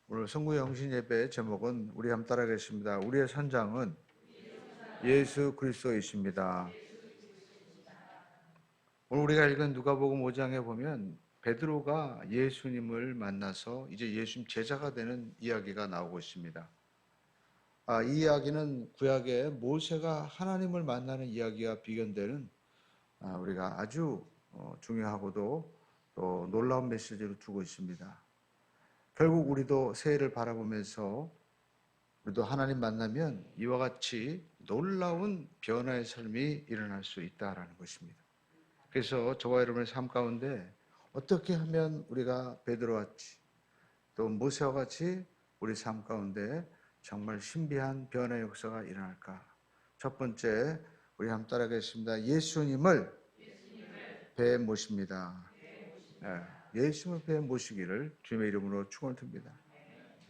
오늘 성구 영신 예배 제목은 우리 함 따라하겠습니다. 우리의 선장은 예수 그리스도이십니다. 오늘 우리가 읽은 누가복음 5장에 보면 베드로가 예수님을 만나서 이제 예수님 제자가 되는 이야기가 나오고 있습니다. 이 이야기는 구약의 모세가 하나님을 만나는 이야기와 비견되는 우리가 아주 중요하고도 또 놀라운 메시지를 두고 있습니다. 결국 우리도 새해를 바라보면서 우리도 하나님 만나면 이와 같이 놀라운 변화의 삶이 일어날 수 있다라는 것입니다. 그래서 저와 여러분의 삶 가운데 어떻게 하면 우리가 베드로와 같이 또 모세와 같이 우리 삶 가운데 정말 신비한 변화의 역사가 일어날까? 첫 번째, 우리 한번 따라하겠습니다. 예수님을 배에 모십니다. 예수님을 배에 모시기를 주님의 이름으로 축원드립니다.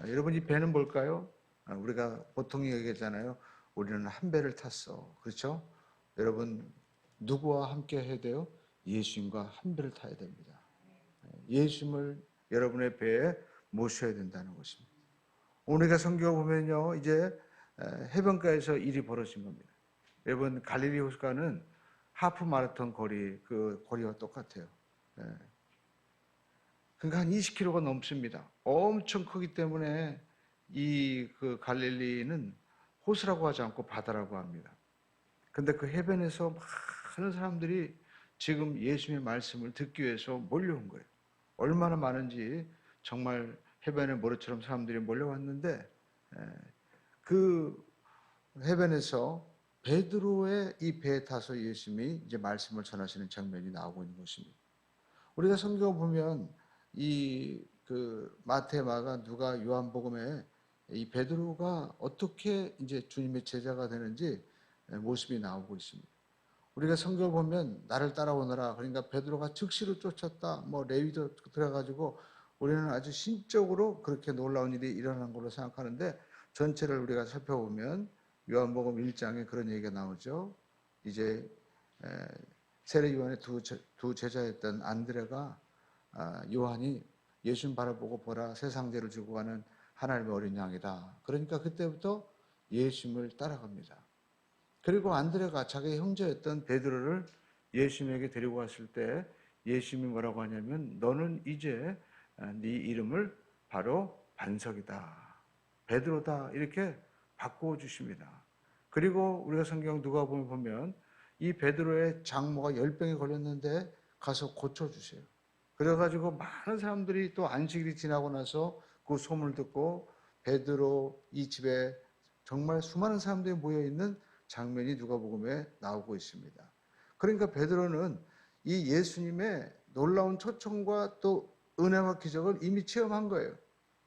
여러분, 이 배는 뭘까요? 우리가 보통 얘기하잖아요. 우리는 한 배를 탔어. 그렇죠? 여러분, 누구와 함께 해야 돼요? 예수님과 한 배를 타야 됩니다. 예수님을 여러분의 배에 모셔야 된다는 것입니다. 우리가 성경을 보면요, 이제 해변가에서 일이 벌어진 겁니다. 여러분, 갈릴리 호수가는 하프 마라톤 거리, 그 거리와 똑같아요. 그러니까 한 20km가 넘습니다. 엄청 크기 때문에 이 그 갈릴리는 호수라고 하지 않고 바다라고 합니다. 근데 그 해변에서 많은 사람들이 지금 예수님의 말씀을 듣기 위해서 몰려온 거예요. 얼마나 많은지 정말 해변에 모래처럼 사람들이 몰려왔는데 그 해변에서 베드로의 이 배에 타서 예수님이 이제 말씀을 전하시는 장면이 나오고 있는 것입니다. 우리가 성경을 보면 이 그 마태, 마가, 누가, 요한복음에 이 베드로가 어떻게 이제 주님의 제자가 되는지 모습이 나오고 있습니다. 우리가 성경을 보면 나를 따라오너라. 그러니까 베드로가 즉시로 쫓았다. 뭐 레위도 들어가지고 우리는 아주 신적으로 그렇게 놀라운 일이 일어난 걸로 생각하는데 전체를 우리가 살펴보면 요한복음 1장에 그런 얘기가 나오죠. 이제 세례 요한의 두 제자였던 안드레가 요한이 예수님 바라보고 보라 세상 죄를 지고 가는 하나님의 어린 양이다. 그러니까 그때부터 예수님을 따라갑니다. 그리고 안드레가 자기의 형제였던 베드로를 예수님에게 데리고 왔을 때 예수님이 뭐라고 하냐면 너는 이제 네 이름을 바로 반석이다. 베드로다. 이렇게 바꾸어 주십니다. 그리고 우리가 성경 누가복음에 보면 이 베드로의 장모가 10병에 걸렸는데 가서 고쳐주세요. 그래가지고 많은 사람들이 또 안식일이 지나고 나서 그 소문을 듣고 베드로 이 집에 정말 수많은 사람들이 모여있는 장면이 누가복음에 나오고 있습니다. 그러니까 베드로는 이 예수님의 놀라운 초청과 또 은혜와 기적을 이미 체험한 거예요.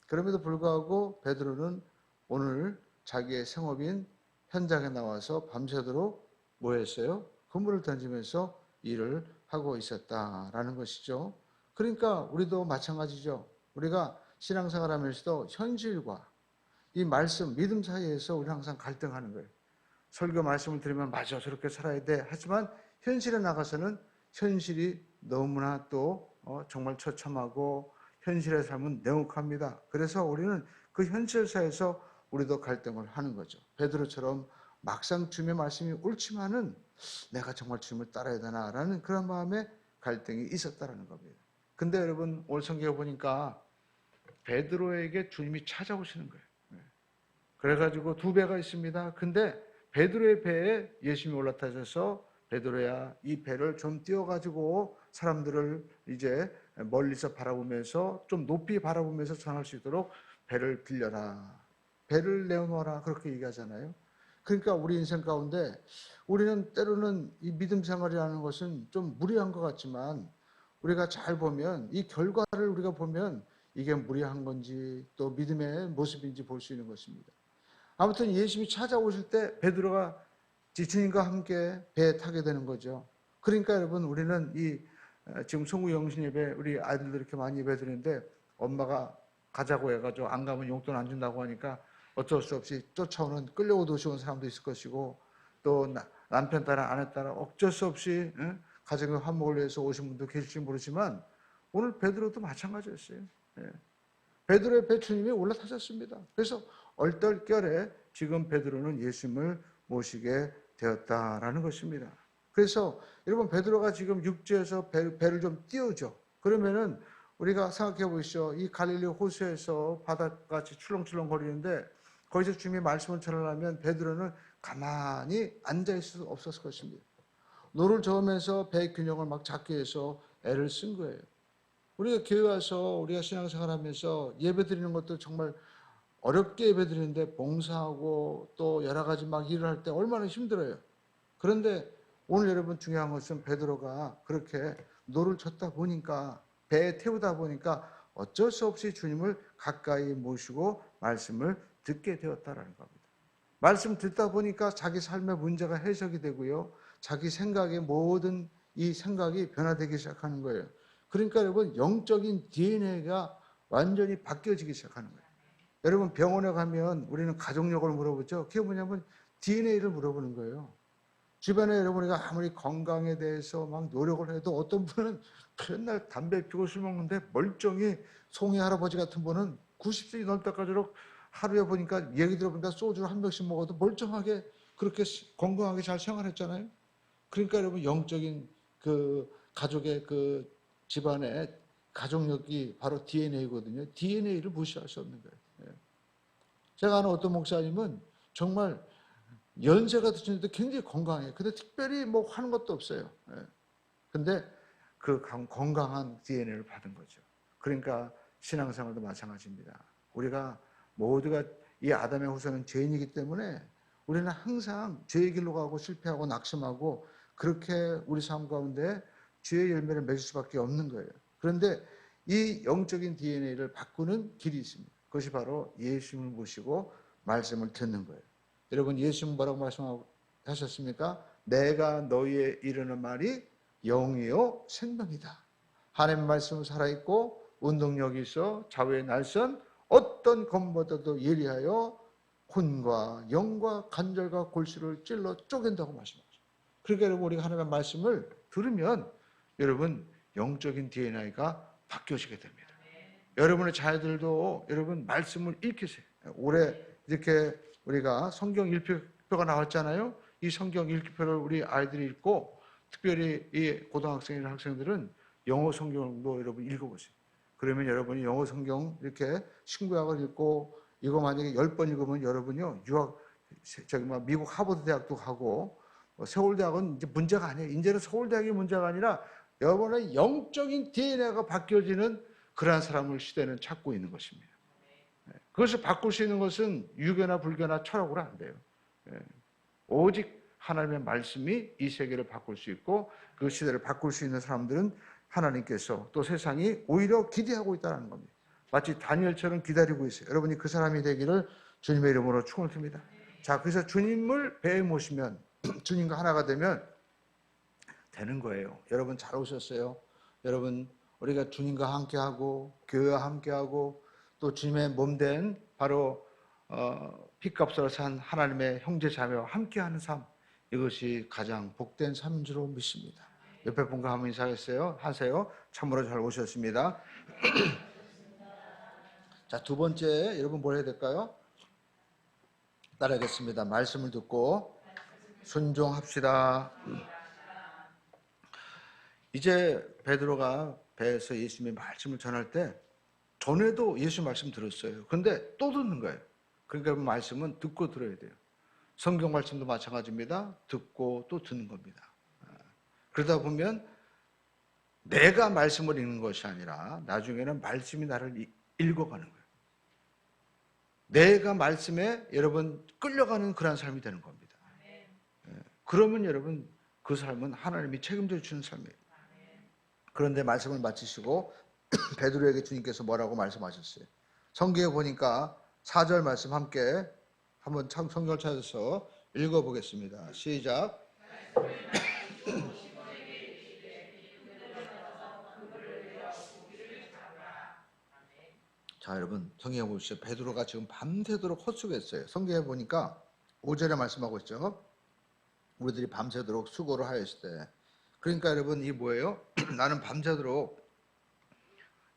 그럼에도 불구하고 베드로는 오늘 자기의 생업인 현장에 나와서 밤새도록 뭐 했어요? 그물을 던지면서 일을 하고 있었다라는 것이죠. 그러니까 우리도 마찬가지죠. 우리가 신앙생활 하면서도 현실과 이 말씀, 믿음 사이에서 우리 항상 갈등하는 거예요. 설교 말씀을 들으면 맞아, 저렇게 살아야 돼. 하지만 현실에 나가서는 현실이 너무나 또 정말 처참하고 현실의 삶은 냉혹합니다. 그래서 우리는 그 현실사에서 우리도 갈등을 하는 거죠. 베드로처럼 막상 주님의 말씀이 옳지만은 내가 정말 주님을 따라야 되나라는 그런 마음에 갈등이 있었다는 겁니다. 근데 여러분 오늘 성경에 보니까 베드로에게 주님이 찾아오시는 거예요. 그래가지고 두 배가 있습니다. 근데 베드로의 배에 예수님이 올라타셔서 베드로야 이 배를 좀 띄워가지고 사람들을 이제 멀리서 바라보면서 좀 높이 바라보면서 전할 수 있도록 배를 빌려라. 배를 내어놓아라. 그렇게 얘기하잖아요. 그러니까 우리 인생 가운데 우리는 때로는 이 믿음 생활이라는 것은 좀 무리한 것 같지만 우리가 잘 보면 이 결과를 우리가 보면 이게 무리한 건지 또 믿음의 모습인지 볼 수 있는 것입니다. 아무튼 예수님이 찾아오실 때 베드로가 주님과 함께 배에 타게 되는 거죠. 그러니까 여러분 우리는 이 지금 송구 영신 예배 우리 아이들도 이렇게 많이 예배 드리는데 엄마가 가자고 해가지고 안 가면 용돈 안 준다고 하니까 어쩔 수 없이 쫓아오는 끌려오시는 사람도 있을 것이고 또 남편 따라 아내 따라 어쩔 수 없이 가정의 화목을 위해서 오신 분도 계실지 모르지만 오늘 베드로도 마찬가지였어요. 베드로의 배 주님이 올라타셨습니다. 그래서 얼떨결에 지금 베드로는 예수님을 모시게 되었다라는 것입니다. 그래서 여러분 베드로가 지금 육지에서 배를 좀 띄우죠. 그러면은 우리가 생각해 보시죠. 이 갈릴리 호수에서 바닷같이 출렁출렁 거리는데 거기서 주님이 말씀을 전하려면 베드로는 가만히 앉아 있을 수 없었을 것입니다. 노를 저으면서 배 균형을 막 잡기 위해서 애를 쓴 거예요. 우리가 교회 와서 우리가 신앙생활 하면서 예배 드리는 것도 정말 어렵게 예배 드리는데 봉사하고 또 여러 가지 막 일을 할 때 얼마나 힘들어요. 그런데 오늘 여러분 중요한 것은 베드로가 그렇게 노를 젓다 보니까 배에 태우다 보니까 어쩔 수 없이 주님을 가까이 모시고 말씀을 듣게 되었다라는 겁니다. 말씀 듣다 보니까 자기 삶의 문제가 해석이 되고요. 자기 생각의 모든 이 생각이 변화되기 시작하는 거예요. 그러니까 여러분 영적인 DNA가 완전히 바뀌어지기 시작하는 거예요. 여러분 병원에 가면 우리는 가족력을 물어보죠. 그게 뭐냐면 DNA를 물어보는 거예요. 주변에 여러분이가 아무리 건강에 대해서 막 노력을 해도 어떤 분은 맨날 담배 피우고 술 먹는데 멀쩡히 송이 할아버지 같은 분은 90세 넘을 때까지로 하루에 보니까 얘기 들어보니까 소주를 한 병씩 먹어도 멀쩡하게 그렇게 건강하게 잘 생활했잖아요. 그러니까 여러분 영적인 그 가족의 그 집안의 가족력이 바로 DNA거든요. DNA를 무시할 수 없는 거예요. 제가 아는 어떤 목사님은 정말 연세가 드셨는데 굉장히 건강해요. 근데 특별히 뭐 하는 것도 없어요. 근데 그 건강한 DNA를 받은 거죠. 그러니까 신앙생활도 마찬가지입니다. 우리가 모두가 이 아담의 후손은 죄인이기 때문에 우리는 항상 죄의 길로 가고 실패하고 낙심하고 그렇게 우리 삶 가운데 죄의 열매를 맺을 수밖에 없는 거예요. 그런데 이 영적인 DNA를 바꾸는 길이 있습니다. 그것이 바로 예수님을 모시고 말씀을 듣는 거예요. 여러분 예수님 뭐라고 말씀하셨습니까? 내가 너희에 이르는 말이 영이요 생명이다. 하나님 말씀은 살아있고 운동력이 있어 좌우의 날선 어떤 검보다도 예리하여 혼과 영과 간절과 골수를 찔러 쪼갠다고 말씀하죠. 그러니까 여러분 우리가 하나님의 말씀을 들으면 여러분 영적인 DNA가 바뀌어지게 됩니다. 여러분의 자녀들도 여러분 말씀을 읽히세요. 올해 이렇게 우리가 성경 읽기표가 나왔잖아요. 이 성경 읽기표를 우리 아이들이 읽고 특별히 이 고등학생이나 학생들은 영어 성경도 여러분 읽어보세요. 그러면 여러분이 영어 성경 이렇게 신구약을 읽고 이거 만약에 10번 읽으면 여러분이요 미국 하버드 대학도 가고 서울대학은 이제 문제가 아니에요. 이제는 서울대학이 문제가 아니라 여러분의 영적인 DNA가 바뀌어지는 그러한 사람을 시대는 찾고 있는 것입니다. 그것을 바꿀 수 있는 것은 유교나 불교나 철학으로 안 돼요. 오직 하나님의 말씀이 이 세계를 바꿀 수 있고 그 시대를 바꿀 수 있는 사람들은 하나님께서 또 세상이 오히려 기대하고 있다는 겁니다. 마치 다니엘처럼 기다리고 있어요. 여러분이 그 사람이 되기를 주님의 이름으로 축원드립니다. 자, 그래서 주님을 배에 모시면 주님과 하나가 되면 되는 거예요. 여러분 잘 오셨어요. 여러분 우리가 주님과 함께하고 교회와 함께하고 또 주님의 몸된 바로 피값으로 산 하나님의 형제 자매와 함께하는 삶, 이것이 가장 복된 삶인 줄 믿습니다. 옆에 분과 한번 하세요. 참으로 잘 오셨습니다. 자, 두 번째 여러분 뭘 해야 될까요? 따라하겠습니다. 말씀을 듣고 순종합시다. 이제 베드로가 배에서 예수님의 말씀을 전할 때 전에도 예수 말씀 들었어요. 근데 또 듣는 거예요. 그러니까 그 말씀은 듣고 들어야 돼요. 성경 말씀도 마찬가지입니다. 듣고 또 듣는 겁니다. 그러다 보면 내가 말씀을 읽는 것이 아니라 나중에는 말씀이 나를 읽어가는 거예요. 내가 말씀에 여러분 끌려가는 그런 삶이 되는 겁니다. 그러면 여러분 그 삶은 하나님이 책임져 주는 삶이에요. 그런데 말씀을 마치시고 베드로에게 주님께서 뭐라고 말씀하셨어요? 성경에 보니까 4절 말씀 함께 한번 성경을 찾아서 읽어보겠습니다. 시작. 자, 여러분 성경에 보시죠. 베드로가 지금 밤새도록 헛수고했어요. 성경에 보니까 5절에 말씀하고 있죠. 우리들이 밤새도록 수고를 하였을 때. 그러니까 여러분 이 뭐예요? 나는 밤새도록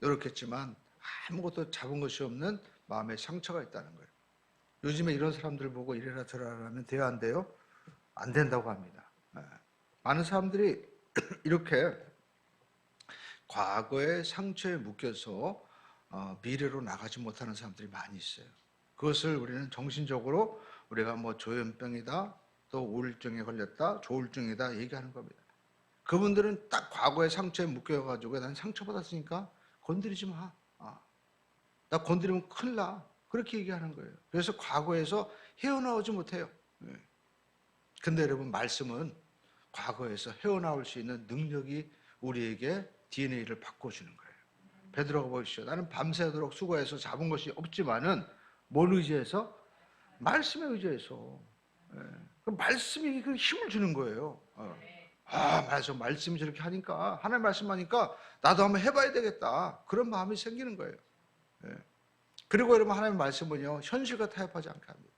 이렇게 했지만 아무것도 잡은 것이 없는 마음에 상처가 있다는 거예요. 요즘에 이런 사람들 보고 이래라 저래라 하면 돼요, 안 돼요? 안 된다고 합니다. 많은 사람들이 이렇게 과거의 상처에 묶여서 미래로 나가지 못하는 사람들이 많이 있어요. 그것을 우리는 정신적으로 우리가 뭐 조현병이다, 또 우울증에 걸렸다, 조울증이다 얘기하는 겁니다. 그분들은 딱 과거의 상처에 묶여가지고 난 상처받았으니까 건드리지 마. 나 건드리면 큰일 나. 그렇게 얘기하는 거예요. 그래서 과거에서 헤어나오지 못해요. 근데 여러분, 말씀은 과거에서 헤어나올 수 있는 능력이 우리에게 DNA를 바꿔주는 거예요. 베드로가 보십시오. 나는 밤새도록 수고해서 잡은 것이 없지만은 뭘 의지해서? 말씀에 의지해서. 그 말씀이 그 힘을 주는 거예요. 맞아. 말씀이 저렇게 하니까, 하나님 말씀하니까 나도 한번 해봐야 되겠다. 그런 마음이 생기는 거예요. 그리고 여러분, 하나님의 말씀은요, 현실과 타협하지 않게 합니다.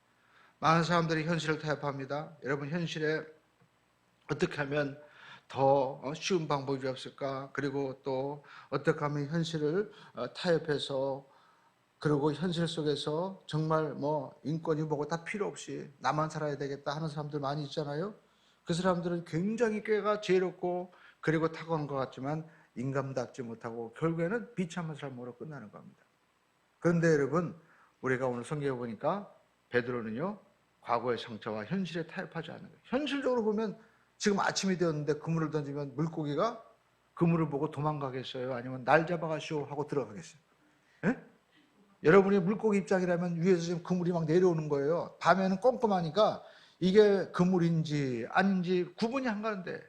많은 사람들이 현실을 타협합니다. 여러분, 현실에 어떻게 하면 더 쉬운 방법이 없을까? 그리고 또 어떻게 하면 현실을 타협해서, 그리고 현실 속에서 정말 뭐 인권이 뭐고 다 필요 없이 나만 살아야 되겠다 하는 사람들 많이 있잖아요. 그 사람들은 굉장히 꾀가 지혜롭고 그리고 타고난 것 같지만 인감답지 못하고 결국에는 비참한 삶으로 끝나는 겁니다. 그런데 여러분, 우리가 오늘 성경에 보니까 베드로는요, 과거의 상처와 현실에 타협하지 않는 거예요. 현실적으로 보면 지금 아침이 되었는데 그물을 던지면 물고기가 그물을 보고 도망가겠어요? 아니면 날 잡아가시오 하고 들어가겠어요? 예? 여러분이 물고기 입장이라면 위에서 지금 그물이 막 내려오는 거예요. 밤에는 꼼꼼하니까 이게 그물인지 아닌지 구분이 안 가는데,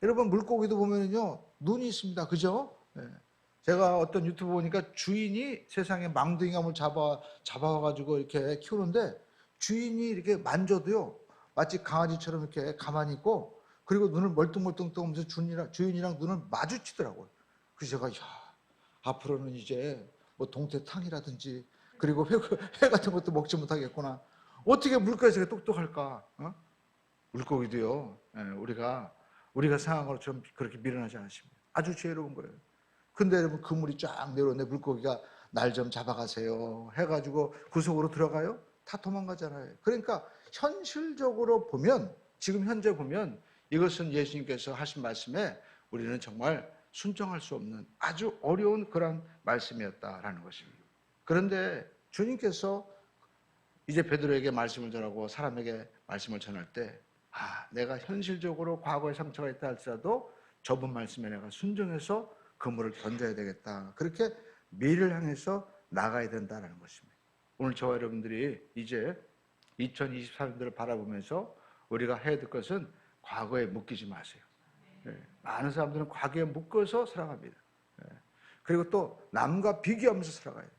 여러분 물고기도 보면은요, 눈이 있습니다. 그죠? 예. 제가 어떤 유튜브 보니까 주인이 세상에 망둥이감을 잡아와가지고 이렇게 키우는데, 주인이 이렇게 만져도요, 마치 강아지처럼 이렇게 가만히 있고, 그리고 눈을 멀뚱멀뚱 뜨면서 주인이랑 눈을 마주치더라고요. 그래서 제가, 앞으로는 이제 뭐 동태탕이라든지, 그리고 회 같은 것도 먹지 못하겠구나. 어떻게 물가에서 똑똑할까? 물고기도요, 우리가 생각한 것처럼 그렇게 미련하지 않습니다. 아주 지혜로운 거예요. 근데 여러분, 그물이 쫙 내려오는데 물고기가 날 좀 잡아가세요 해가지고 그 속으로 들어가요? 다 도망가잖아요. 그러니까 현실적으로 보면, 지금 현재 보면 이것은 예수님께서 하신 말씀에 우리는 정말 순종할 수 없는 아주 어려운 그런 말씀이었다라는 것입니다. 그런데 주님께서 이제 베드로에게 말씀을 전하고 사람에게 말씀을 전할 때, 내가 현실적으로 과거의 상처가 있다 할지라도 저번 말씀에 내가 순종해서 그물을 던져야 되겠다. 그렇게 미래를 향해서 나가야 된다는 것입니다. 오늘 저와 여러분들이 이제 2024년도를 바라보면서 우리가 해야 될 것은 과거에 묶이지 마세요. 많은 사람들은 과거에 묶어서 살아갑니다. 그리고 또 남과 비교하면서 살아가요.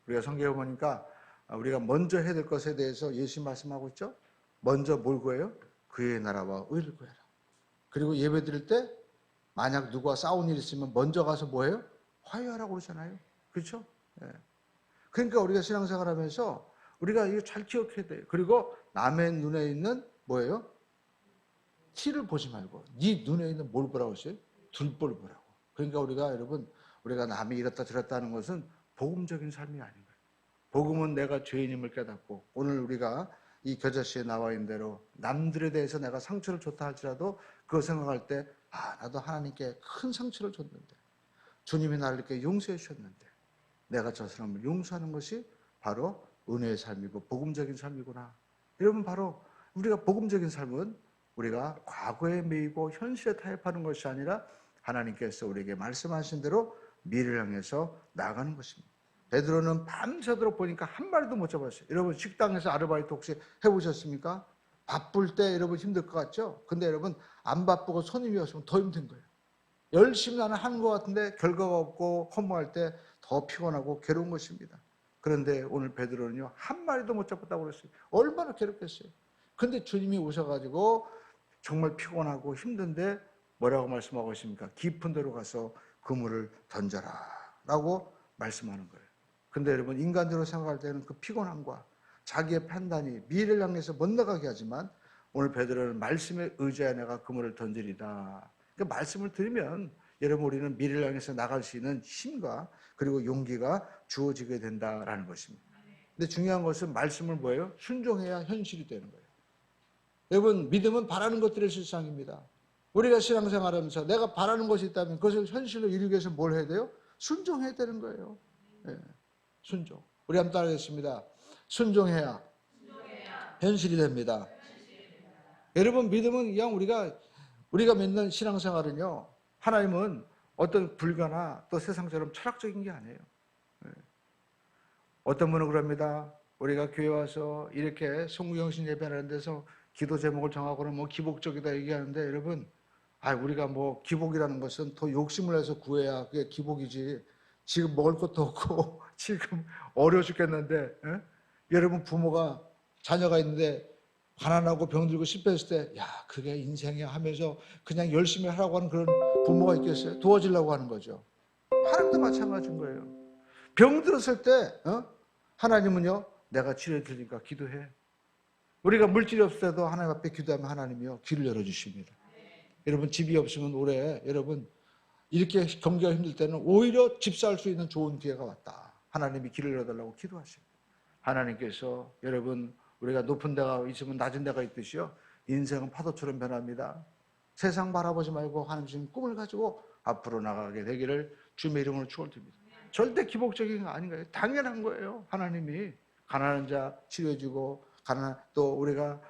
우리가 성경에 보니까 우리가 먼저 해야 될 것에 대해서 예수님 말씀하고 있죠. 먼저 뭘 구해요? 그의 나라와 의를 구해라. 그리고 예배 드릴 때 만약 누구와 싸운 일이 있으면 먼저 가서 뭐해요? 화해하라고 그러잖아요. 그렇죠? 그러니까 우리가 신앙생활 하면서 우리가 이거 잘 기억해야 돼요. 그리고 남의 눈에 있는 뭐예요? 티를 보지 말고 네 눈에 있는 뭘 보라고 했어요? 둘볼 보라고. 그러니까 우리가 남이 이렇다 저렇다 하는 것은 복음적인 삶이 아닌 거예요. 복음은 내가 죄인임을 깨닫고, 오늘 우리가 이 겨자씨에 나와 있는 대로 남들에 대해서 내가 상처를 줬다 할지라도 그거 생각할 때, 나도 하나님께 큰 상처를 줬는데 주님이 나를 이렇게 용서해 주셨는데 내가 저 사람을 용서하는 것이 바로 은혜의 삶이고 복음적인 삶이구나. 여러분, 바로 우리가 복음적인 삶은 우리가 과거에 매이고 현실에 타협하는 것이 아니라 하나님께서 우리에게 말씀하신 대로 미래를 향해서 나아가는 것입니다. 베드로는 밤새도록 보니까 한 마리도 못 잡았어요. 여러분, 식당에서 아르바이트 혹시 해보셨습니까? 바쁠 때 여러분 힘들 것 같죠? 근데 여러분, 안 바쁘고 손님이 없으면 더 힘든 거예요. 열심히 나는 하는 것 같은데 결과가 없고 허무할 때 더 피곤하고 괴로운 것입니다. 그런데 오늘 베드로는요, 한 마리도 못 잡았다고 그랬어요. 얼마나 괴롭겠어요. 근데 주님이 오셔가지고 정말 피곤하고 힘든데 뭐라고 말씀하고 있습니까? 깊은 데로 가서 그물을 던져라 라고 말씀하는 거예요. 근데 여러분, 인간적으로 생각할 때는 그 피곤함과 자기의 판단이 미래를 향해서 못 나가게 하지만, 오늘 베드로는 말씀에 의지하여 내가 그물을 던지리다. 그러니까 말씀을 들으면 여러분 우리는 미래를 향해서 나갈 수 있는 힘과 그리고 용기가 주어지게 된다라는 것입니다. 근데 중요한 것은 말씀을 뭐예요? 순종해야 현실이 되는 거예요. 여러분 믿음은 바라는 것들의 실상입니다. 우리가 신앙생활하면서 내가 바라는 것이 있다면 그것을 현실로 이루기 위해서 뭘 해야 돼요? 순종해야 되는 거예요. 네. 순종. 우리 한번 따라하겠습니다. 순종해야 현실이 됩니다. 여러분 믿음은 그냥 우리가 믿는 신앙생활은요, 하나님은 어떤 불가나 또 세상처럼 철학적인 게 아니에요. 어떤 분은 그럽니다. 우리가 교회 와서 이렇게 송구영신 예배하는 데서 기도 제목을 정하고는 뭐 기복적이다 얘기하는데, 여러분 우리가 뭐 기복이라는 것은 더 욕심을 내서 구해야 그게 기복이지, 지금 먹을 것도 없고 지금 어려워 죽겠는데, 여러분 부모가 자녀가 있는데 가난하고 병들고 실패했을 때 야 그게 인생이야 하면서 그냥 열심히 하라고 하는 그런 부모가 있겠어요? 도와주려고 하는 거죠. 하나님도 마찬가지인 거예요. 병들었을 때 하나님은요, 내가 치료해 드리니까 기도해. 우리가 물질이 없을 때도 하나님 앞에 기도하면 하나님이요 길을 열어주십니다. 여러분 집이 없으면 올해 여러분 이렇게 경기가 힘들 때는 오히려 집 살 수 있는 좋은 기회가 왔다. 하나님이 길을 열어달라고 기도하십니다. 하나님께서 여러분 우리가 높은 데가 있으면 낮은 데가 있듯이요, 인생은 파도처럼 변합니다. 세상 바라보지 말고 하나님 주신 꿈을 가지고 앞으로 나가게 되기를 주님의 이름으로 축원드립니다. 절대 기복적인 거 아닌 거예요. 당연한 거예요. 하나님이 가난한 자 치료해주고 또 우리가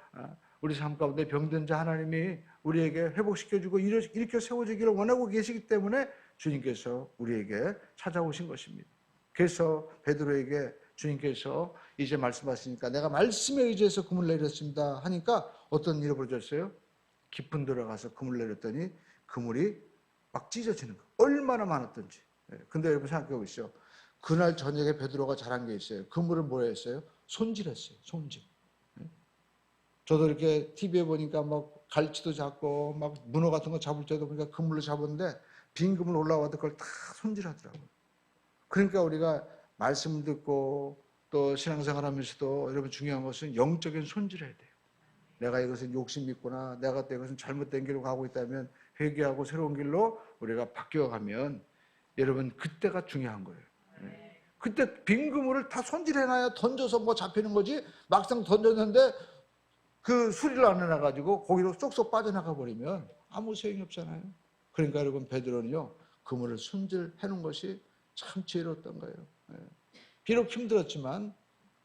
우리 삶 가운데 병든 자 하나님이 우리에게 회복시켜주고 일으켜 세워주기를 원하고 계시기 때문에 주님께서 우리에게 찾아오신 것입니다. 그래서 베드로에게 주님께서 이제 말씀하시니까 내가 말씀에 의지해서 그물 내렸습니다 하니까 어떤 일이 벌어졌어요? 깊은 데로 가서 그물 내렸더니 그물이 막 찢어지는 거. 얼마나 많았던지. 근데 여러분 생각해 보시죠. 그날 저녁에 베드로가 잘한 게 있어요. 그물을 뭐 했어요? 손질했어요. 손질. 저도 이렇게 TV에 보니까 막 갈치도 잡고 막 문어 같은 거 잡을 때도 보니까 그물로 잡았는데 빈 그물 올라와도 그걸 다 손질하더라고요. 그러니까 우리가 말씀 듣고 또 신앙생활 하면서도 여러분 중요한 것은 영적인 손질해야 돼요. 내가 이것은 욕심이 있구나, 내가 또 이것은 잘못된 길로 가고 있다면 회개하고 새로운 길로 우리가 바뀌어가면 여러분 그때가 중요한 거예요. 그때 빈 그물을 다 손질해놔야 던져서 뭐 잡히는 거지, 막상 던졌는데 그 수리를 안 해놔가지고 거기로 쏙쏙 빠져나가 버리면 아무 소용이 없잖아요. 그러니까 여러분 베드로는요 그물을 손질해놓은 것이 참 지혜로웠던 거예요. 비록 힘들었지만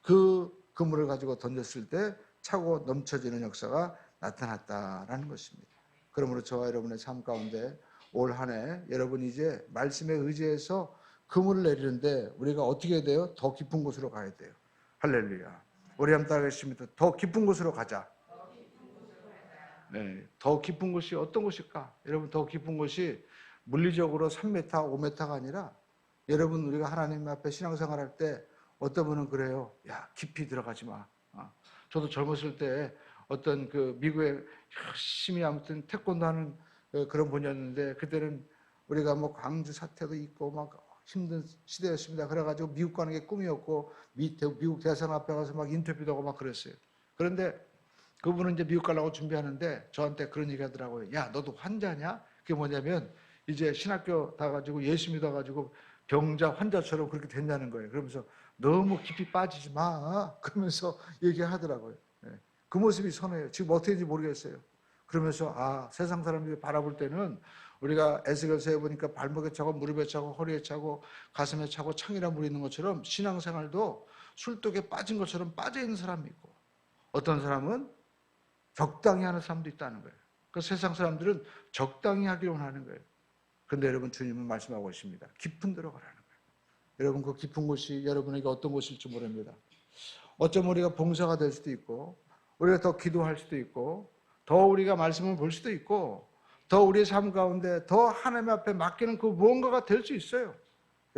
그 그물을 가지고 던졌을 때 차고 넘쳐지는 역사가 나타났다라는 것입니다. 그러므로 저와 여러분의 삶 가운데 올 한 해 여러분이 이제 말씀에 의지해서 그물을 내리는데 우리가 어떻게 해야 돼요? 더 깊은 곳으로 가야 돼요. 할렐루야. 우리 한번 따라하겠습니다. 더 깊은 곳으로 가자. 네, 더 깊은 곳이 어떤 곳일까? 여러분 더 깊은 곳이 물리적으로 3m, 5m가 아니라 여러분 우리가 하나님 앞에 신앙생활할 때 어떤 분은 그래요. 야 깊이 들어가지 마. 저도 젊었을 때 어떤 그 미국에 열심히 아무튼 태권도 하는 그런 분이었는데 그때는 우리가 뭐 광주 사태도 있고 막 힘든 시대였습니다. 그래가지고 미국 가는 게 꿈이었고 미국 대사관 앞에 가서 막 인터뷰도 하고 막 그랬어요. 그런데 그분은 이제 미국 가려고 준비하는데 저한테 그런 얘기 하더라고요. 야 너도 환자냐? 그게 뭐냐면 이제 신학교 다 가지고 예수 믿어가지고 병자 환자처럼 그렇게 된다는 거예요. 그러면서 너무 깊이 빠지지 마 그러면서 얘기하더라고요. 그 모습이 선해요. 지금 어떻게 되는지 모르겠어요. 그러면서 세상 사람들이 바라볼 때는 우리가 에스겔서 해보니까 발목에 차고 무릎에 차고 허리에 차고 가슴에 차고 창이라 물이 있는 것처럼 신앙생활도 술독에 빠진 것처럼 빠져있는 사람이 있고 어떤 사람은 적당히 하는 사람도 있다는 거예요. 그 세상 사람들은 적당히 하기를 원하는 거예요. 그런데 여러분 주님은 말씀하고 있습니다. 깊은 데로 가라는 거예요. 여러분 그 깊은 곳이 여러분에게 어떤 곳일지 모릅니다. 어쩌면 우리가 봉사가 될 수도 있고 우리가 더 기도할 수도 있고 더 우리가 말씀을 볼 수도 있고 더 우리의 삶 가운데 더 하나님 앞에 맡기는 그 무언가가 될 수 있어요.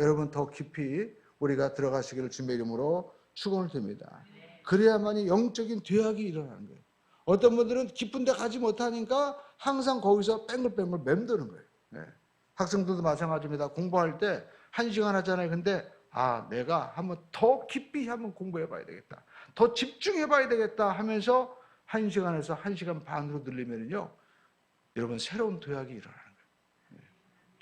여러분 더 깊이 우리가 들어가시기를 주님의 이름으로 축원을 드립니다. 그래야만이 영적인 죄악이 일어나는 거예요. 어떤 분들은 깊은 데 가지 못하니까 항상 거기서 뺑글뺑글 맴도는 거예요. 학생들도 마찬가지입니다. 공부할 때 1시간 하잖아요. 근데 내가 한번 더 깊이 한번 공부해 봐야 되겠다. 더 집중해 봐야 되겠다 하면서 1시간에서 1시간 반으로 늘리면요. 여러분 새로운 도약이 일어나는 거예요.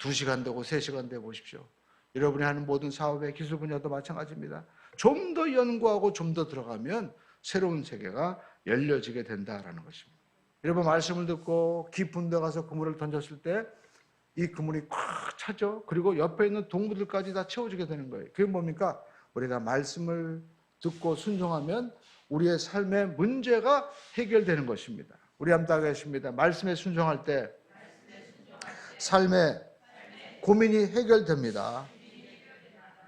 2시간 되고 3시간 돼 보십시오. 여러분이 하는 모든 사업의 기술 분야도 마찬가지입니다. 좀 더 연구하고 좀 더 들어가면 새로운 세계가 열려지게 된다라는 것입니다. 여러분 말씀을 듣고 깊은 데 가서 그물을 던졌을 때 이 그물이 꽉 차죠. 그리고 옆에 있는 동물들까지 다 채워지게 되는 거예요. 그게 뭡니까? 우리가 말씀을 듣고 순종하면 우리의 삶의 문제가 해결되는 것입니다. 우리 함께 하겠습니다. 말씀에 순종할 때 삶의 고민이 해결됩니다.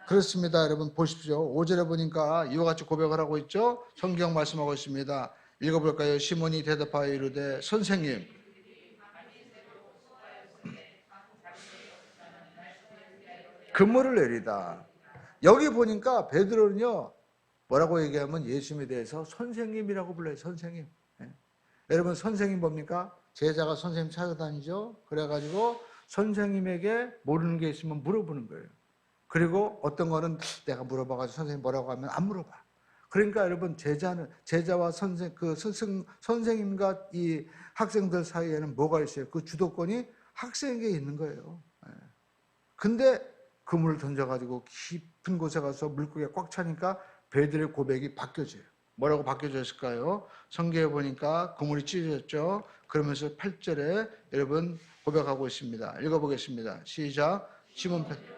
그렇습니다. 여러분 보십시오. 5절에 보니까 이와 같이 고백을 하고 있죠. 성경 말씀하고 있습니다. 읽어볼까요? 시몬이 대답하여 이르되 선생님, 그물을 내리다. 여기 보니까 베드로는요 뭐라고 얘기하면 예수님에 대해서 선생님이라고 불러요. 선생님. 여러분 선생님 뭡니까? 제자가 선생님 찾아다니죠. 그래가지고 선생님에게 모르는 게 있으면 물어보는 거예요. 그리고 어떤 거는 내가 물어봐가지고 선생님 뭐라고 하면 안 물어봐. 그러니까 여러분 제자와 선생님과 이 학생들 사이에는 뭐가 있어요? 그 주도권이 학생에게 있는 거예요. 근데 그물을 던져가지고 깊은 곳에 가서 물고기가 꽉 차니까 베드로의 고백이 바뀌어져요. 뭐라고 바뀌어졌을까요? 성경에 보니까 그물이 찢어졌죠. 그러면서 8절에 여러분 고백하고 있습니다. 읽어보겠습니다. 시작. 시몬 베드로.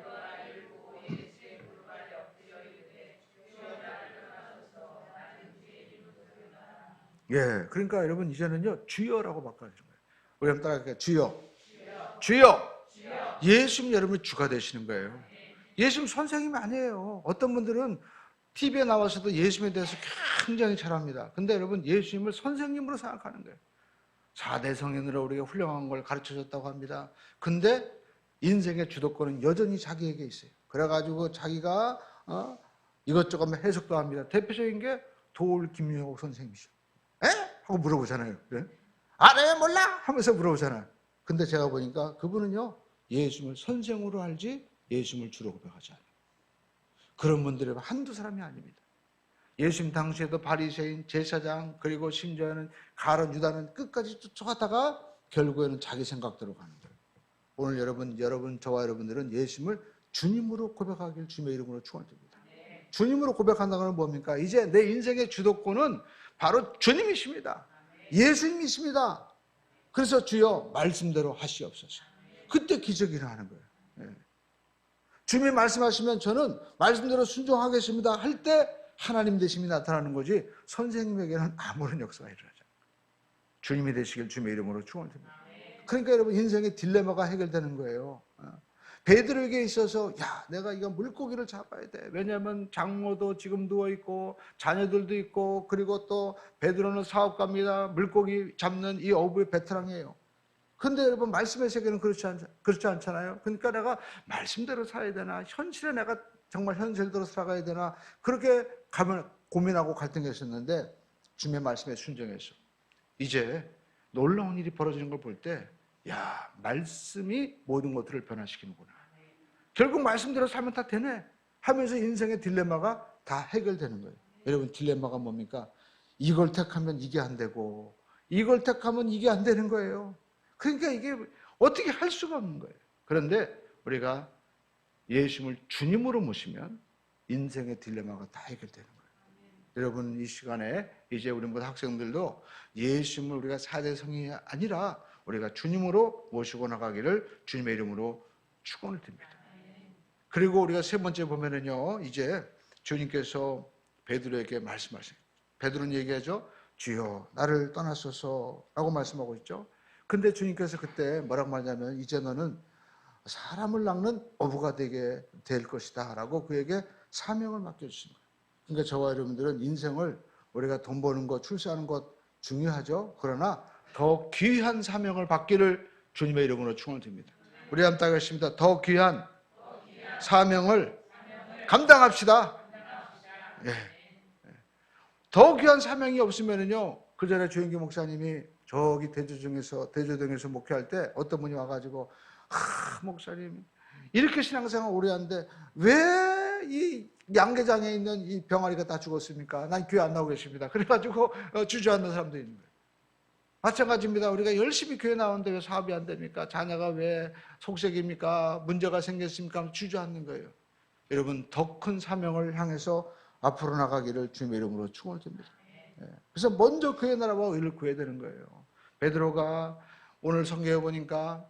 예, 그러니까 여러분 이제는요 주여라고 바꿔주는 거예요. 우리 한번 따라할게요. 주여. 주여. 예수님 여러분이 주가 되시는 거예요. 예수님 선생님이 아니에요. 어떤 분들은 TV에 나와서도 예수님에 대해서 굉장히 잘합니다. 근데 여러분 예수님을 선생님으로 생각하는 거예요. 4대 성인으로 우리가 훌륭한 걸 가르쳐줬다고 합니다. 근데 인생의 주도권은 여전히 자기에게 있어요. 그래가지고 자기가 이것저것 해석도 합니다. 대표적인 게 도올 김용옥 선생님이죠. 에? 하고 물어보잖아요. 그래? 네 몰라 하면서 물어보잖아요. 근데 제가 보니까 그분은요 예수님을 선생으로 알지 예수님을 주로 고백하지 않아요. 그런 분들이 한두 사람이 아닙니다. 예수님 당시에도 바리새인, 제사장, 그리고 심지어는 가룟 유다는 끝까지 쫓아가다가 결국에는 자기 생각대로 가는 거예요. 오늘 여러분, 저와 여러분들은 예수님을 주님으로 고백하길 주님의 이름으로 축원드립니다. 주님으로 고백한다는 건 뭡니까? 이제 내 인생의 주도권은 바로 주님이십니다. 예수님이십니다. 그래서 주여 말씀대로 하시옵소서. 그때 기적이 일어나는 거예요. 주님이 말씀하시면 저는 말씀대로 순종하겠습니다 할 때 하나님 되심이 나타나는 거지 선생님에게는 아무런 역사가 일어나지 않아요. 주님이 되시길 주님의 이름으로 축원드립니다. 그러니까 여러분 인생의 딜레마가 해결되는 거예요. 베드로에게 있어서 내가 이거 물고기를 잡아야 돼. 왜냐하면 장모도 지금 누워있고 자녀들도 있고 그리고 또 베드로는 사업가입니다. 물고기 잡는 이 어부의 베테랑이에요. 근데 여러분 말씀의 세계는 그렇지 않잖아요. 그러니까 내가 말씀대로 살아야 되나 현실에 내가 정말 현실대로 살아가야 되나 그렇게 고민하고 갈등했었는데 주님의 말씀에 순종해서 이제 놀라운 일이 벌어지는 걸 볼 때 말씀이 모든 것들을 변화시키는구나. 결국 말씀대로 살면 다 되네 하면서 인생의 딜레마가 다 해결되는 거예요. 여러분 딜레마가 뭡니까? 이걸 택하면 이게 안 되고 이걸 택하면 이게 안 되는 거예요. 그러니까 이게 어떻게 할 수가 없는 거예요. 그런데 우리가 예수님을 주님으로 모시면 인생의 딜레마가 다 해결되는 거예요. 여러분 이 시간에 이제 우리 모든 학생들도 예수님을 우리가 4대 성인이 아니라 우리가 주님으로 모시고 나가기를 주님의 이름으로 축원을 드립니다. 그리고 우리가 세 번째 보면은요, 이제 주님께서 베드로에게 말씀하세요. 베드로는 얘기하죠. 주여 나를 떠나소서라고 말씀하고 있죠. 근데 주님께서 그때 뭐라고 말하냐면 이제 너는 사람을 낚는 어부가 되게 될 것이다 라고 그에게 사명을 맡겨주신 거예요. 그러니까 저와 여러분들은 인생을 우리가 돈 버는 것, 출세하는 것 중요하죠. 그러나 더 귀한 사명을 받기를 주님의 이름으로 축원드립니다. 우리 함께 하겠습니다. 더 귀한 사명을 감당합시다. 예. 더 귀한 사명이 없으면은요, 그 전에 조영기 목사님이 저기 대조동에서 목회할 때 어떤 분이 와가지고 목사님 이렇게 신앙생활 오래 하는데 왜 이 양계장에 있는 이 병아리가 다 죽었습니까? 난 교회 안 나오겠습니다. 그래가지고 주저앉는 사람도 있는 거예요. 마찬가지입니다. 우리가 열심히 교회 나오는데 왜 사업이 안 됩니까? 자녀가 왜 속색입니까? 문제가 생겼습니까? 주저앉는 거예요. 여러분, 더 큰 사명을 향해서 앞으로 나가기를 주님의 이름으로 축원드립니다. 그래서 먼저 그의 나라와 의를 구해야 되는 거예요. 베드로가 오늘 성경에 보니까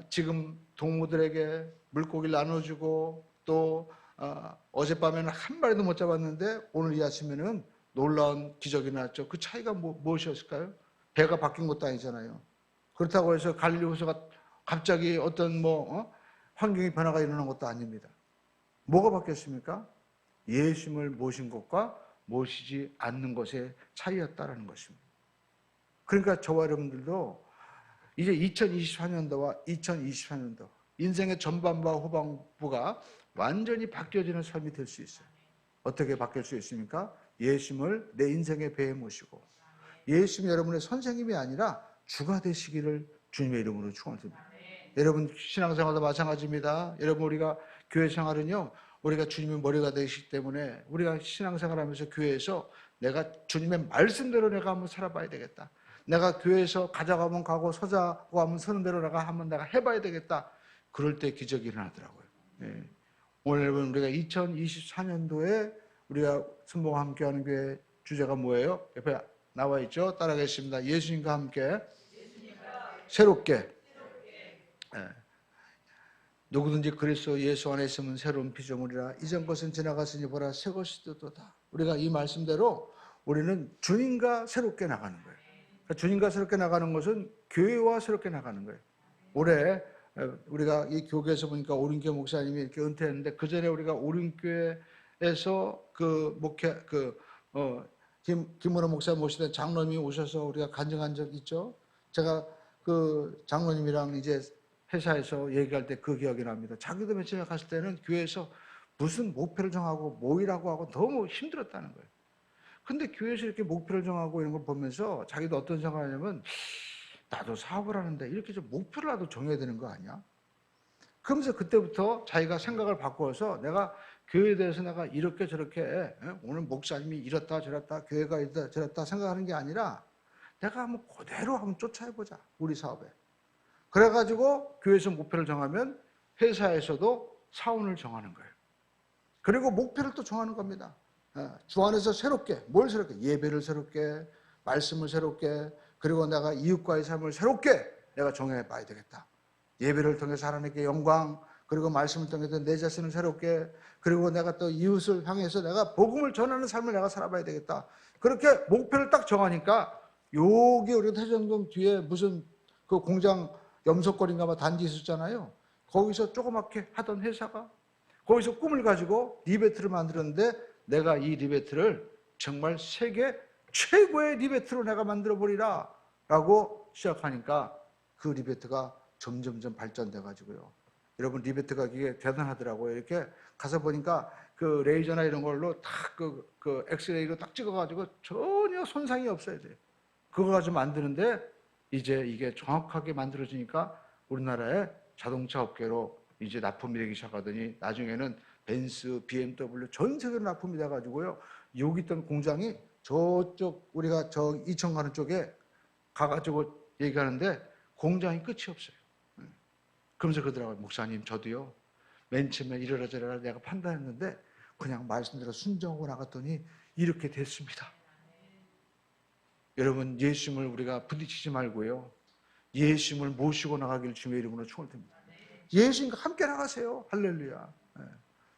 지금 동무들에게 물고기를 나눠주고 또 어젯밤에는 한 마리도 못 잡았는데 오늘 이 아침에는 놀라운 기적이 났죠. 그 차이가 무엇이었을까요? 배가 바뀐 것도 아니잖아요. 그렇다고 해서 갈릴리 호수가 갑자기 어떤 환경의 변화가 일어난 것도 아닙니다. 뭐가 바뀌었습니까? 예수님을 모신 것과 모시지 않는 것의 차이였다라는 것입니다. 그러니까 저와 여러분들도 이제 2024년도와 2024년도 인생의 전반부와 후반부가 완전히 바뀌어지는 삶이 될 수 있어요. 어떻게 바뀔 수 있습니까? 예수님을 내 인생의 배에 모시고 예수님이 여러분의 선생님이 아니라 주가 되시기를 주님의 이름으로 축원드립니다. 여러분 신앙생활도 마찬가지입니다. 여러분 우리가 교회 생활은요, 우리가 주님의 머리가 되시기 때문에 우리가 신앙생활하면서 교회에서 내가 주님의 말씀대로 내가 한번 살아봐야 되겠다. 내가 교회에서 가자고 가고 서자고 하면 서는 대로 한번 내가 해봐야 되겠다. 그럴 때 기적이 일어나더라고요. 네. 오늘 여러분 우리가 2024년도에 우리가 순복음 함께하는 교회 주제가 뭐예요? 옆에 나와 있죠? 따라하겠습니다. 예수님과 함께 새롭게. 네. 누구든지 그리스도 예수 안에 있으면 새로운 피조물이라 이전 것은 지나갔으니 보라 새 것이 되도다. 우리가 이 말씀대로 우리는 주님과 새롭게 나가는 거예요. 그러니까 주님과 새롭게 나가는 것은 교회와 새롭게 나가는 거예요. 올해 우리가 이 교계에서 보니까 오륜교 목사님이 이렇게 은퇴했는데 그 전에 우리가 오륜교회에서 김문호 목사 모시던 장로님이 오셔서 우리가 간증한 적 있죠. 제가 그 장로님이랑 이제 회사에서 얘기할 때 그 기억이 납니다. 자기도 며칠 갔을 때는 교회에서 무슨 목표를 정하고 모이라고 하고 너무 힘들었다는 거예요. 근데 교회에서 이렇게 목표를 정하고 이런 걸 보면서 자기도 어떤 생각을 하냐면 나도 사업을 하는데 이렇게 좀 목표를 나도 정해야 되는 거 아니야? 그러면서 그때부터 자기가 생각을 바꾸어서 내가 교회에 대해서 내가 이렇게 저렇게 오늘 목사님이 이렇다 저렇다 교회가 이렇다 저렇다 생각하는 게 아니라 내가 한번 그대로 한번 쫓아해보자 우리 사업에. 그래가지고 교회에서 목표를 정하면 회사에서도 사원을 정하는 거예요. 그리고 목표를 또 정하는 겁니다. 주 안에서 새롭게, 뭘 새롭게? 예배를 새롭게, 말씀을 새롭게, 그리고 내가 이웃과의 삶을 새롭게 내가 정해봐야 되겠다. 예배를 통해서 하나님께 영광, 그리고 말씀을 통해서 내 자신을 새롭게, 그리고 내가 또 이웃을 향해서 내가 복음을 전하는 삶을 내가 살아봐야 되겠다. 그렇게 목표를 딱 정하니까 여기 우리 태정동 뒤에 무슨 그 공장 염소거리인가 단지 있었잖아요. 거기서 조그맣게 하던 회사가 거기서 꿈을 가지고 리베트를 만들었는데 내가 이 리베트를 정말 세계 최고의 리베트로 내가 만들어버리라 라고 시작하니까 그 리베트가 점점점 발전돼 가지고요. 여러분 리베트가 이게 대단하더라고요. 이렇게 가서 보니까 그 레이저나 이런 걸로 딱 그 엑스레이로 딱 찍어가지고 전혀 손상이 없어야 돼요. 그거 가지고 만드는데 이제 이게 정확하게 만들어지니까 우리나라의 자동차 업계로 이제 납품이 되기 시작하더니 나중에는 벤츠, BMW 전 세계로 납품이 돼가지고요. 여기 있던 공장이 저쪽 우리가 저 이천 가는 쪽에 가가지고 얘기하는데 공장이 끝이 없어요. 그러면서 그러더라고요. 목사님 저도요. 맨 처음에 이래라 저래라 내가 판단했는데 그냥 말씀대로 순종하고 나갔더니 이렇게 됐습니다. 여러분 예수님을 우리가 부딪히지 말고요. 예수님을 모시고 나가기를 주님의 이름으로 축원드립니다. 예수님과 함께 나가세요. 할렐루야.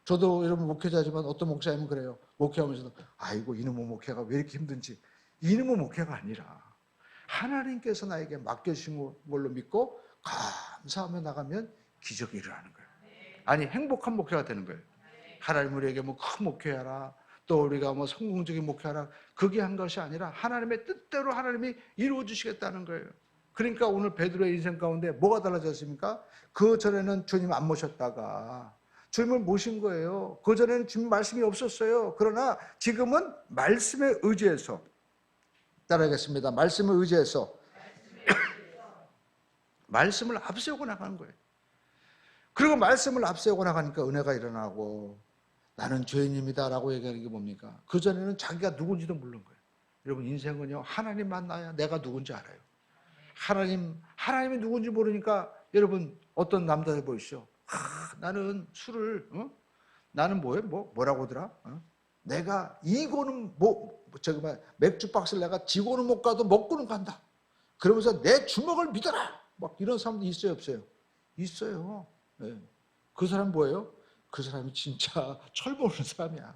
저도 여러분 목회자지만 어떤 목사님은 그래요. 목회하면서도 아이고 이놈의 목회가 왜 이렇게 힘든지. 이놈의 목회가 아니라 하나님께서 나에게 맡겨주신 걸로 믿고 감사하며 나가면 기적이 일어나는 거예요. 아니 행복한 목회가 되는 거예요. 하나님 우리에게 뭐 큰 목회하라. 또 우리가 뭐 성공적인 목회하라. 그게 한 것이 아니라 하나님의 뜻대로 하나님이 이루어 주시겠다는 거예요. 그러니까 오늘 베드로의 인생 가운데 뭐가 달라졌습니까? 그 전에는 주님 안 모셨다가 주님을 모신 거예요. 그 전에는 주님 말씀이 없었어요. 그러나 지금은 말씀에 의지해서 따라하겠습니다. 말씀을 의지해서 말씀을 앞세우고 나가는 거예요. 그리고 말씀을 앞세우고 나가니까 은혜가 일어나고 나는 죄인입니다 라고 얘기하는 게 뭡니까? 그전에는 자기가 누군지도 모르는 거예요. 여러분 인생은요 하나님 만나야 내가 누군지 알아요. 하나님이 누군지 모르니까 여러분 어떤 남자들 보이시죠? 나는 술을 나는 뭐라고 하더라? 내가 이고는 맥주 박스를 내가 지고는 못 가도 먹고는 간다. 그러면서 내 주먹을 믿어라. 막 이런 사람도 있어요, 없어요? 있어요. 네. 그 사람 뭐예요? 그 사람이 진짜 철 모르는 사람이야.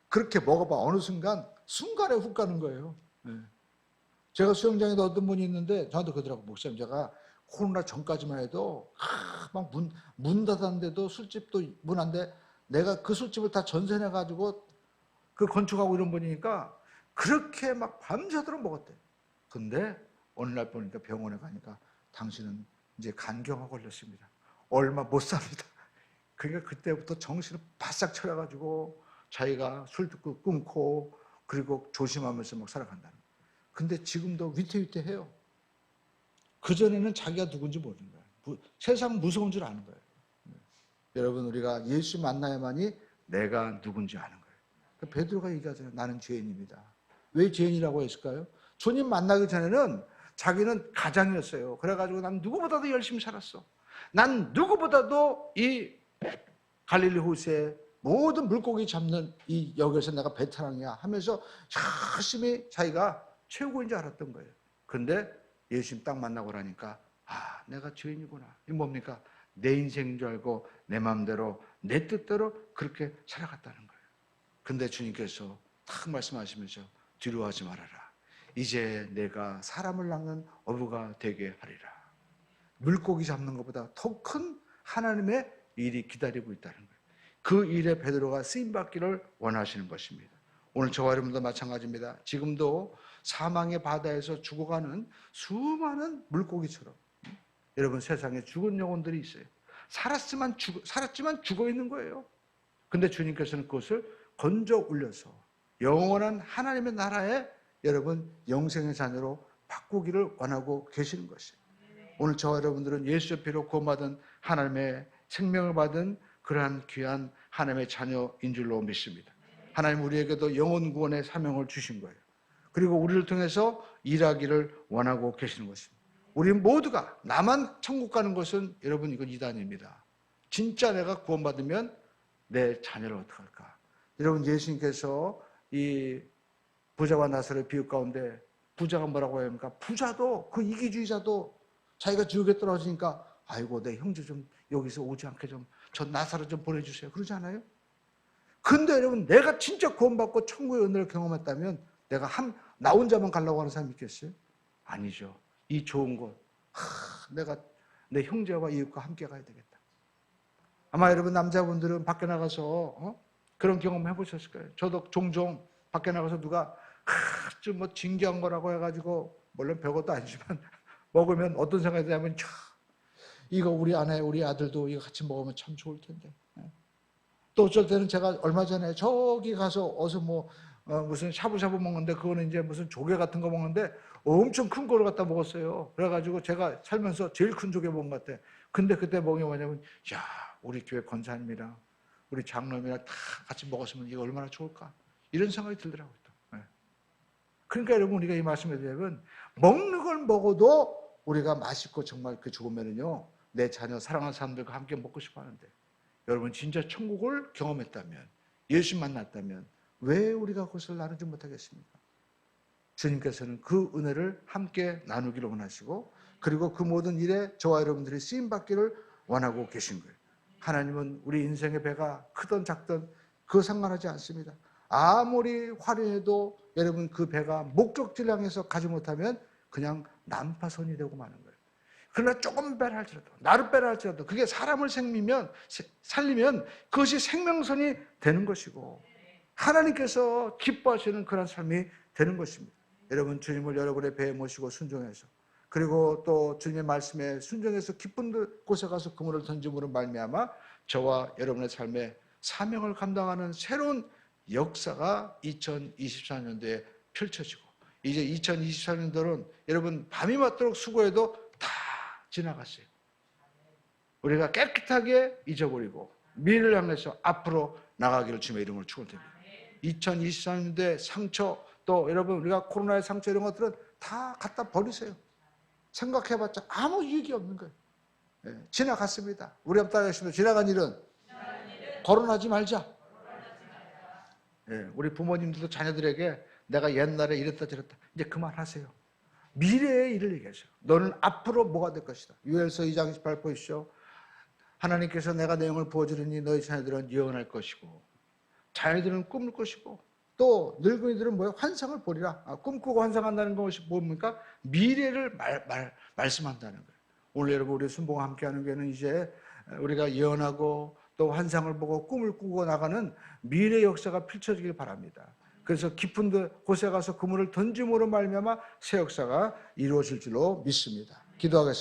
그렇게 먹어봐 어느 순간에 훅 가는 거예요. 네. 제가 수영장에도 어떤 분이 있는데 저한테 그러더라고. 목사님, 제가 코로나 전까지만 해도 막 문 닫았는데도 술집도 문 안 돼. 내가 그 술집을 다 전세내가지고 그 건축하고 이런 분이니까 그렇게 막 밤새도록 먹었대. 근데 어느 날 보니까 병원에 가니까 당신은 이제 간경화 걸렸습니다. 얼마 못 삽니다. 그러니까 그때부터 정신을 바싹 차려가지고 자기가 술도 끊고 그리고 조심하면서 막 살아간다는 거예요. 근데 지금도 위태위태해요. 그전에는 자기가 누군지 모르는 거예요. 세상 무서운 줄 아는 거예요. 여러분, 우리가 예수 만나야만이 내가 누군지 아는 거예요. 그러니까 베드로가 얘기하잖아요. 나는 죄인입니다. 왜 죄인이라고 했을까요? 주님 만나기 전에는 자기는 가장이었어요. 그래가지고 난 누구보다도 열심히 살았어. 난 누구보다도 이 갈릴리 호수에 모든 물고기 잡는 이 역에서 내가 베테랑이야 하면서 열심히 자기가 최고인 줄 알았던 거예요. 근데 예수님 딱 만나고 나니까 내가 죄인이구나. 이게 뭡니까? 내 인생인 줄 알고 내 마음대로 내 뜻대로 그렇게 살아갔다는 거예요. 근데 주님께서 딱 말씀하시면서 두려워하지 말아라. 이제 내가 사람을 낚는 어부가 되게 하리라. 물고기 잡는 것보다 더 큰 하나님의 일이 기다리고 있다는 거예요. 그 일에 베드로가 쓰임받기를 원하시는 것입니다. 오늘 저와 여러분도 마찬가지입니다. 지금도 사망의 바다에서 죽어가는 수많은 물고기처럼 여러분 세상에 죽은 영혼들이 있어요. 살았지만 죽어 있는 거예요. 근데 주님께서는 그것을 건져 올려서 영원한 하나님의 나라에 여러분 영생의 자녀로 바꾸기를 원하고 계시는 것이에요. 오늘 저와 여러분들은 예수의 피로 구원받은 하나님의 생명을 받은 그러한 귀한 하나님의 자녀인 줄로 믿습니다. 하나님 우리에게도 영혼 구원의 사명을 주신 거예요. 그리고 우리를 통해서 일하기를 원하고 계시는 것입니다. 우리 모두가 나만 천국 가는 것은 여러분 이건 이단입니다. 진짜 내가 구원받으면 내 자녀를 어떡할까? 여러분 예수님께서 이 부자와 나사로의 비유 가운데 부자가 뭐라고 합니까? 부자도 그 이기주의자도 자기가 지옥에 떨어지니까 아이고 내 형제 좀 여기서 오지 않게 좀 저 나사로 좀 보내주세요. 그러지 않아요? 근데 여러분 내가 진짜 구원받고 천국의 은혜를 경험했다면 내가 나 혼자만 가려고 하는 사람이 있겠어요? 아니죠. 이 좋은 곳 내가 내 형제와 이웃과 함께 가야 되겠다. 아마 여러분 남자분들은 밖에 나가서 그런 경험 해보셨을 거예요. 저도 종종 밖에 나가서 누가 좀 뭐 진기한 거라고 해가지고 물론 별것도 아니지만 먹으면 어떤 생각이 드냐면 이거 우리 아내 우리 아들도 이거 같이 먹으면 참 좋을 텐데. 또 어쩔 때는 제가 얼마 전에 저기 가서 어서 무슨 샤브샤브 먹는데 그거는 이제 무슨 조개 같은 거 먹는데 엄청 큰 거를 갖다 먹었어요. 그래가지고 제가 살면서 제일 큰 조개 먹은 것 같아. 근데 그때 먹은 게 뭐냐면 야 우리 교회 권사님이랑 우리 장로님이랑 다 같이 먹었으면 이거 얼마나 좋을까 이런 생각이 들더라고요. 또. 그러니까 여러분 우리가 이 말씀에 대하면 먹는 걸 먹어도 우리가 맛있고 정말 그 좋으면은요 내 자녀 사랑하는 사람들과 함께 먹고 싶어 하는데 여러분 진짜 천국을 경험했다면 예수 만났다면 왜 우리가 그것을 나누지 못하겠습니까? 주님께서는 그 은혜를 함께 나누기를 원하시고 그리고 그 모든 일에 저와 여러분들이 쓰임받기를 원하고 계신 거예요. 하나님은 우리 인생의 배가 크든 작든 그거 상관하지 않습니다. 아무리 화려해도 여러분 그 배가 목적지를 향해서 가지 못하면 그냥 난파선이 되고 마는 거예요. 그러나 조금 배를 할지라도 나를 배를 할지라도 그게 사람을 살리면 그것이 생명선이 되는 것이고 하나님께서 기뻐하시는 그런 삶이 되는 것입니다. 여러분 주님을 여러분의 배에 모시고 순종해서 그리고 또 주님의 말씀에 순종해서 기쁜 곳에 가서 그물을 던짐으로 말미암아 저와 여러분의 삶에 사명을 감당하는 새로운 역사가 2024년도에 펼쳐지고 이제 2024년도는 여러분 밤이 맞도록 수고해도 다 지나갔어요. 우리가 깨끗하게 잊어버리고 미래를 향해서 앞으로 나가기를 주님의 이름으로 축원드립니다. 2024년도의 상처 또 여러분 우리가 코로나의 상처 이런 것들은 다 갖다 버리세요. 생각해봤자 아무 유익이 없는 거예요. 지나갔습니다. 우리 옆 딸아저씨도 지나간 일은 거론하지 말자. 우리 부모님들도 자녀들에게 내가 옛날에 이랬다 저랬다 이제 그만하세요. 미래의 일을 얘기하세요. 너는 앞으로 뭐가 될 것이다. 요엘서 2장 28 보십시오. 하나님께서 내가 내용을 부어주리니 너희 자녀들은 예언할 것이고 자녀들은 꿈을 것이고 또 늙은이들은 뭐예요? 환상을 보리라. 꿈꾸고 환상한다는 것이 뭡니까? 미래를 말씀한다는 거예요. 오늘 여러분 우리 순봉과 함께하는 교회는 이제 우리가 예언하고 또 환상을 보고 꿈을 꾸고 나가는 미래 역사가 펼쳐지길 바랍니다. 그래서 깊은 곳에 가서 그물을 던짐으로 말미암아 새 역사가 이루어질 줄로 믿습니다. 기도하겠습니다.